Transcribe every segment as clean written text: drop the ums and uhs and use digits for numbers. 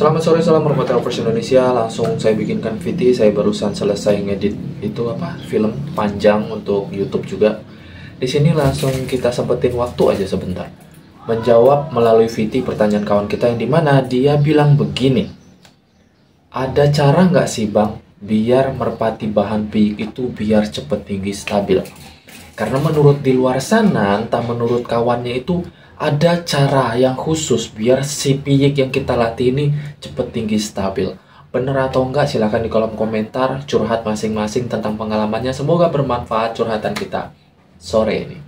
Selamat sore, salam hormat Elvers Indonesia. Langsung saya bikinkan VT. Saya barusan selesai ngedit itu film panjang untuk YouTube juga. Di sini langsung kita sempetin waktu aja sebentar menjawab melalui VT pertanyaan kawan kita yang dimana dia bilang begini. Ada cara nggak sih bang biar merpati bahan piyik itu biar cepet tinggi stabil? Karena menurut di luar sana, entah menurut kawannya itu ada cara yang khusus biar si piyik yang kita latih ini cepet tinggi stabil. Bener atau enggak silahkan di kolom komentar, curhat masing-masing tentang pengalamannya. Semoga bermanfaat curhatan kita sore ini.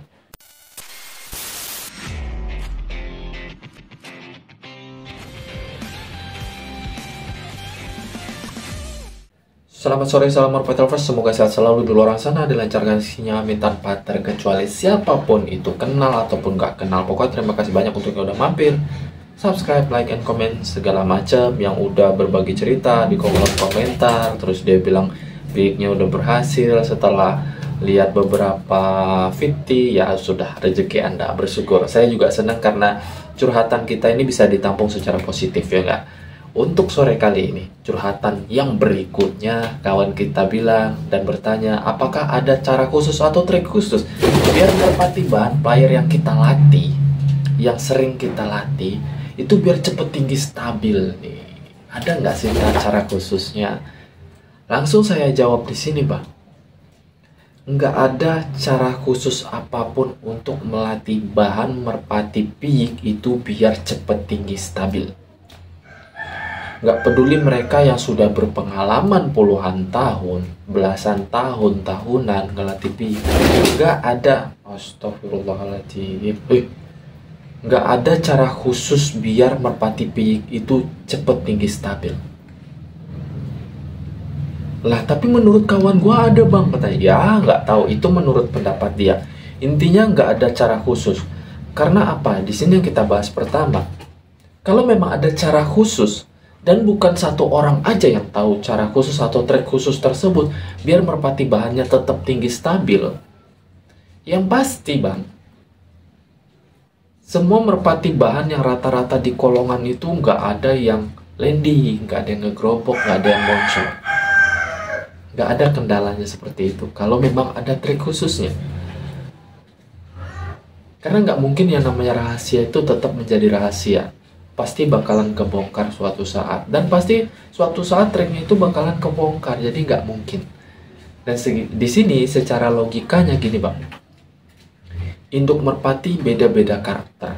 Selamat sore, salam hormat Elvers. Semoga sehat selalu di luar sana, dilancarkan rezekinya, amin tanpa terkecuali siapapun itu, kenal ataupun gak kenal. Pokoknya terima kasih banyak untuk yang udah mampir, subscribe, like, and comment segala macam, yang udah berbagi cerita di kolom komentar. Terus dia bilang piyiknya udah berhasil setelah lihat beberapa VT. Ya sudah, rezeki Anda, bersyukur. Saya juga senang karena curhatan kita ini bisa ditampung secara positif, ya enggak? Untuk sore kali ini, curhatan yang berikutnya, kawan kita bilang dan bertanya, apakah ada cara khusus atau trik khusus biar merpati bahan player yang kita latih, yang sering kita latih, itu biar cepet tinggi stabil nih. Ada nggak sih cara khususnya? Langsung saya jawab di sini, bang. Nggak ada cara khusus apapun untuk melatih bahan merpati piyik itu biar cepet tinggi stabil. Nggak peduli mereka yang sudah berpengalaman puluhan tahun, belasan tahun, tahunan ngelatih piyik. Nggak ada, astagfirullahaladzim, nggak ada cara khusus biar merpati piyik itu cepet tinggi stabil. Lah, tapi menurut kawan gua ada bang, katanya. Ya, nggak tahu, itu menurut pendapat dia. Intinya nggak ada cara khusus. Karena apa? Di sini yang kita bahas pertama. Kalau memang ada cara khusus, dan bukan satu orang aja yang tahu cara khusus atau trik khusus tersebut biar merpati bahannya tetap tinggi stabil. Yang pasti bang, semua merpati bahan yang rata-rata di kolongan itu nggak ada yang landing, nggak ada yang ngegerobok, nggak ada yang bonceng. Nggak ada kendalanya seperti itu kalau memang ada trik khususnya. Karena nggak mungkin yang namanya rahasia itu tetap menjadi rahasia. Pasti bakalan kebongkar suatu saat, dan pasti suatu saat triknya itu bakalan kebongkar, jadi nggak mungkin. Dan di sini secara logikanya gini bang, induk merpati beda-beda karakter,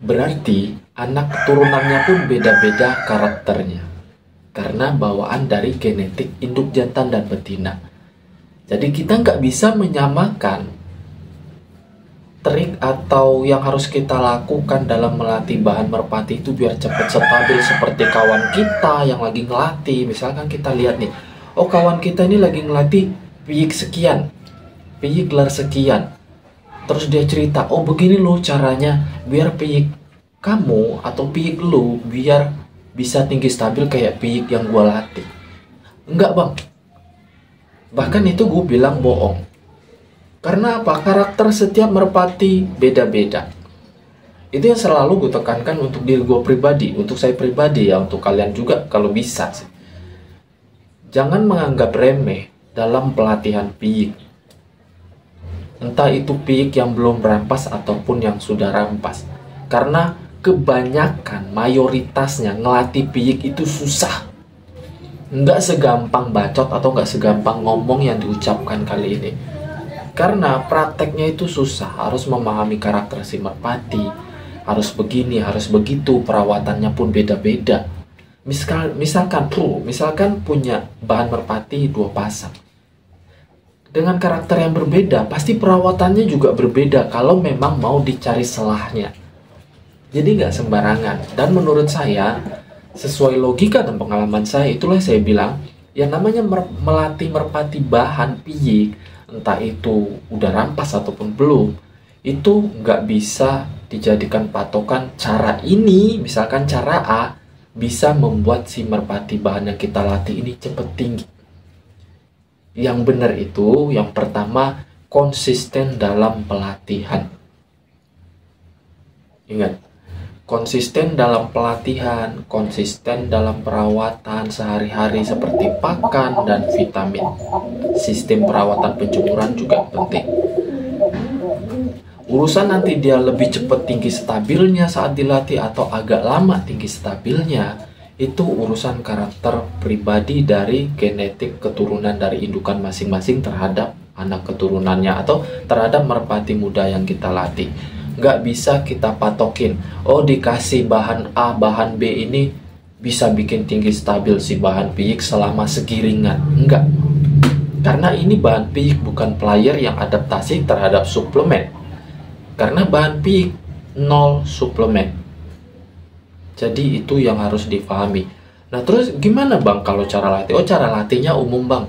berarti anak turunannya pun beda-beda karakternya karena bawaan dari genetik induk jantan dan betina. Jadi kita nggak bisa menyamakan trik atau yang harus kita lakukan dalam melatih bahan merpati itu biar cepat stabil seperti kawan kita yang lagi ngelatih. Misalkan kita lihat nih, oh kawan kita ini lagi ngelatih piyik sekian, piyik lar sekian. Terus dia cerita, oh begini loh caranya biar piyik kamu atau piyik lu biar bisa tinggi stabil kayak piyik yang gua latih. Enggak bang, bahkan itu gue bilang bohong. Karena apa? Karakter setiap merpati beda-beda. Itu yang selalu gue tekankan untuk diri gue pribadi, untuk saya pribadi ya, untuk kalian juga kalau bisa sih. Jangan menganggap remeh dalam pelatihan piyik. Entah itu piyik yang belum rampas ataupun yang sudah rampas. Karena kebanyakan, mayoritasnya ngelatih piyik itu susah. Nggak segampang bacot atau nggak segampang ngomong yang diucapkan kali ini. Karena prakteknya itu susah, harus memahami karakter si merpati, harus begini, harus begitu, perawatannya pun beda-beda. Misalkan punya bahan merpati 2 pasang. Dengan karakter yang berbeda, pasti perawatannya juga berbeda kalau memang mau dicari selahnya. Jadi nggak sembarangan. Dan menurut saya, sesuai logika dan pengalaman saya, itulah saya bilang, yang namanya melatih merpati bahan piyik, entah itu udah rampas ataupun belum, itu nggak bisa dijadikan patokan cara ini, misalkan cara A bisa membuat si merpati bahan yang kita latih ini cepet tinggi. Yang benar itu, yang pertama, konsisten dalam pelatihan. Ingat, konsisten dalam pelatihan, konsisten dalam perawatan sehari-hari seperti pakan dan vitamin. Sistem perawatan penjemuran juga penting. Urusan nanti dia lebih cepat tinggi stabilnya saat dilatih atau agak lama tinggi stabilnya, itu urusan karakter pribadi dari genetik keturunan dari indukan masing-masing terhadap anak keturunannya atau terhadap merpati muda yang kita latih. Nggak bisa kita patokin, oh dikasih bahan A, bahan B ini bisa bikin tinggi stabil si bahan piyik selama segiringan. Enggak. Karena ini bahan piyik bukan player yang adaptasi terhadap suplemen. Karena bahan piyik 0 suplemen. Jadi itu yang harus difahami. Nah terus gimana bang kalau cara latih? Oh cara latihnya umum bang.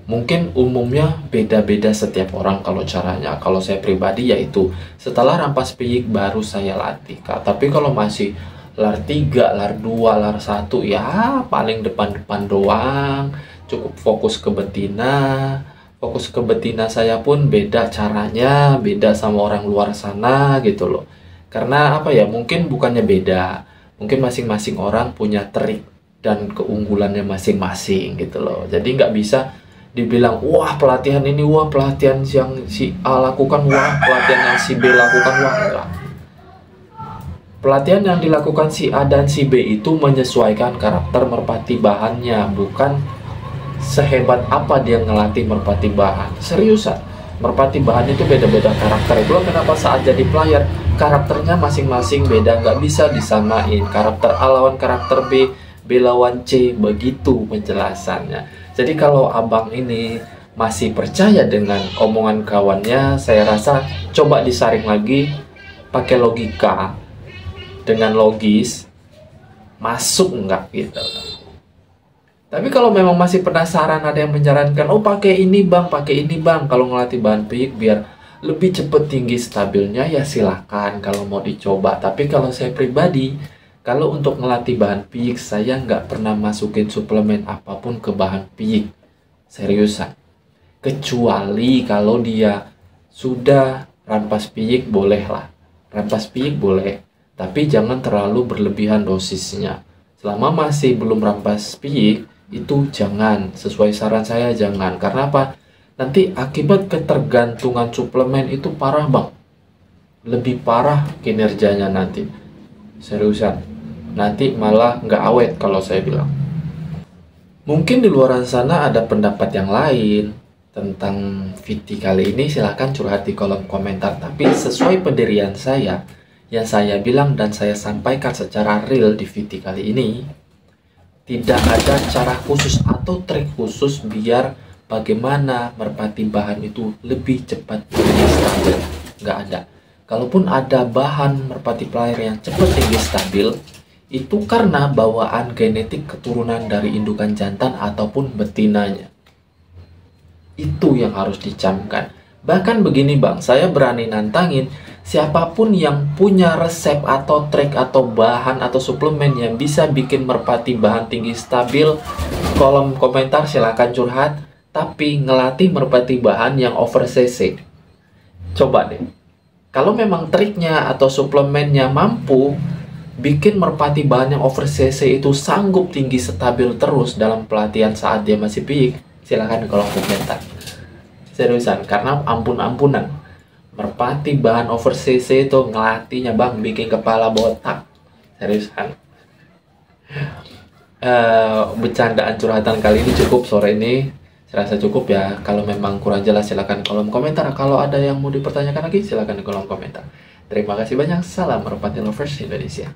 Mungkin umumnya beda-beda setiap orang kalau caranya. Kalau saya pribadi yaitu setelah rampas piyik baru saya latih. Tapi kalau masih lar 3, lar 2, lar 1 ya paling depan-depan doang. Cukup fokus ke betina. Fokus ke betina saya pun beda caranya, beda sama orang luar sana gitu loh. Karena apa ya, mungkin bukannya beda, mungkin masing-masing orang punya trik dan keunggulannya masing-masing gitu loh. Jadi nggak bisa dibilang, wah pelatihan ini, wah pelatihan yang si A lakukan, wah pelatihan yang si B lakukan, wah enggak. Pelatihan yang dilakukan si A dan si B itu menyesuaikan karakter merpati bahannya, bukan sehebat apa dia ngelatih merpati bahan. Seriusan, merpati bahan itu beda-beda karakter. Itulah kenapa saat jadi player karakternya masing-masing beda, nggak bisa disamain. Karakter A lawan karakter B, B lawan C, begitu penjelasannya. Jadi kalau abang ini masih percaya dengan omongan kawannya, saya rasa coba disaring lagi pakai logika, dengan logis masuk nggak gitu. Tapi kalau memang masih penasaran, ada yang menyarankan, oh pakai ini bang, kalau ngelatih bahan piyik biar lebih cepet tinggi stabilnya, ya silahkan kalau mau dicoba. Tapi kalau saya pribadi, kalau untuk ngelatih bahan piyik, saya nggak pernah masukin suplemen apapun ke bahan piyik. Seriusan. Kecuali kalau dia sudah rampas piyik, boleh lah. Rampas piyik boleh, tapi jangan terlalu berlebihan dosisnya. Selama masih belum rampas piyik, itu jangan, sesuai saran saya jangan. Karena apa? Nanti akibat ketergantungan suplemen itu parah bang, lebih parah kinerjanya nanti. Seriusan, nanti malah nggak awet kalau saya bilang. Mungkin di luar sana ada pendapat yang lain tentang VT kali ini, silahkan curhat di kolom komentar. Tapi sesuai pendirian saya, yang saya bilang dan saya sampaikan secara real di VT kali ini, tidak ada cara khusus atau trik khusus biar bagaimana merpati bahan itu lebih cepat tinggi stabil. Nggak ada. Kalaupun ada bahan merpati player yang cepat tinggi stabil, itu karena bawaan genetik keturunan dari indukan jantan ataupun betinanya. Itu yang harus dicamkan. Bahkan begini bang, saya berani nantangin, siapapun yang punya resep atau trik atau bahan atau suplemen yang bisa bikin merpati bahan tinggi stabil, kolom komentar silahkan curhat. Tapi ngelatih merpati bahan yang over CC, coba deh. Kalau memang triknya atau suplemennya mampu bikin merpati bahan yang over CC itu sanggup tinggi stabil terus dalam pelatihan saat dia masih piyik, silahkan di kolom komentar. Seriusan, karena ampun-ampunan merpati bahan over CC itu ngelatihnya bang bikin kepala botak. Seriusan. Bercandaan curhatan kali ini cukup sore ini. Saya rasa cukup ya. Kalau memang kurang jelas silahkan di kolom komentar. Kalau ada yang mau dipertanyakan lagi silahkan di kolom komentar. Terima kasih banyak. Salam merpati lovers Indonesia.